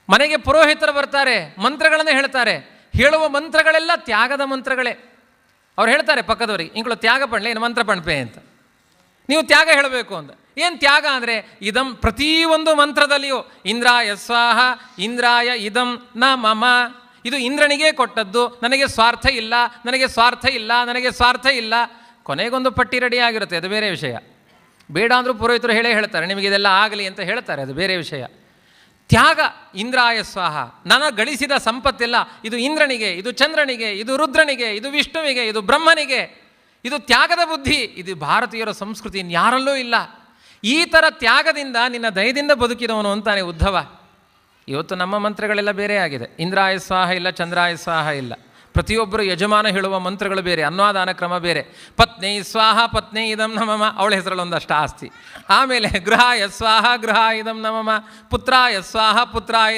ಮನೆಗೆ ಪುರೋಹಿತರು ಬರ್ತಾರೆ, ಮಂತ್ರಗಳನ್ನು ಹೇಳ್ತಾರೆ. ಹೇಳುವ ಮಂತ್ರಗಳೆಲ್ಲ ತ್ಯಾಗದ ಮಂತ್ರಗಳೇ. ಅವ್ರು ಹೇಳ್ತಾರೆ ಪಕ್ಕದವರಿಗೆ, ಇಂಗಳು ತ್ಯಾಗ ಪಣ್ಲೆ ಏನು ಮಂತ್ರ ಪಣ್ಪೆ ಅಂತ, ನೀವು ತ್ಯಾಗ ಹೇಳಬೇಕು ಅಂತ. ಏನು ತ್ಯಾಗ ಅಂದರೆ ಇದಂ, ಪ್ರತಿಯೊಂದು ಮಂತ್ರದಲ್ಲಿಯೂ ಇಂದ್ರಾಯ ಸ್ವಾಹ, ಇಂದ್ರಾಯ ಇದಂ ನ ಮಮ, ಇದು ಇಂದ್ರನಿಗೆ ಕೊಟ್ಟದ್ದು, ನನಗೆ ಸ್ವಾರ್ಥ ಇಲ್ಲ, ನನಗೆ ಸ್ವಾರ್ಥ ಇಲ್ಲ, ನನಗೆ ಸ್ವಾರ್ಥ ಇಲ್ಲ. ಕೊನೆಗೊಂದು ಪಟ್ಟಿ ರೆಡಿ ಆಗಿರುತ್ತೆ, ಅದು ಬೇರೆ ವಿಷಯ. ಬೇಡ ಅಂದರೂ ಪುರೋಹಿತರು ಹೇಳೇ ಹೇಳ್ತಾರೆ, ನಿಮಗೆ ಇದೆಲ್ಲ ಆಗಲಿ ಅಂತ ಹೇಳ್ತಾರೆ, ಅದು ಬೇರೆ ವಿಷಯ. ತ್ಯಾಗ, ಇಂದ್ರಾಯ ಸ್ವಾಹ, ನಾನು ಗಳಿಸಿದ ಸಂಪತ್ತೆಲ್ಲ ಇದು ಇಂದ್ರನಿಗೆ, ಇದು ಚಂದ್ರನಿಗೆ, ಇದು ರುದ್ರನಿಗೆ, ಇದು ವಿಷ್ಣುವಿಗೆ, ಇದು ಬ್ರಹ್ಮನಿಗೆ. ಇದು ತ್ಯಾಗದ ಬುದ್ಧಿ. ಇದು ಭಾರತೀಯರ ಸಂಸ್ಕೃತಿ, ಇನ್ಯಾರಲ್ಲೂ ಇಲ್ಲ. ಈ ಥರ ತ್ಯಾಗದಿಂದ ನಿನ್ನ ದಯದಿಂದ ಬದುಕಿದವನು ಅಂತಾನೆ ಉದ್ಧವ. ಇವತ್ತು ನಮ್ಮ ಮಂತ್ರಗಳೆಲ್ಲ ಬೇರೆ ಆಗಿದೆ. ಇಂದ್ರಾಯ ಸ್ವಾಹ ಇಲ್ಲ, ಚಂದ್ರಾಯ ಸ್ವಾಹ ಇಲ್ಲ. ಪ್ರತಿಯೊಬ್ಬರು ಯಜಮಾನ ಹೇಳುವ ಮಂತ್ರಗಳು ಬೇರೆ, ಅನ್ನದಾನ ಕ್ರಮ ಬೇರೆ. ಪತ್ನಿ ಸ್ವಾಹ ಪತ್ನಿ ಇದಂ ನಮಮ, ಅವಳ ಹೆಸರಲ್ಲೊಂದಷ್ಟು ಆಸ್ತಿ. ಆಮೇಲೆ ಗೃಹಾಯ ಸ್ವಾಹ ಗೃಹ ಇದಂ ನಮಮ, ಪುತ್ರಾಯ ಸ್ವಾಹ ಪುತ್ರಾಯ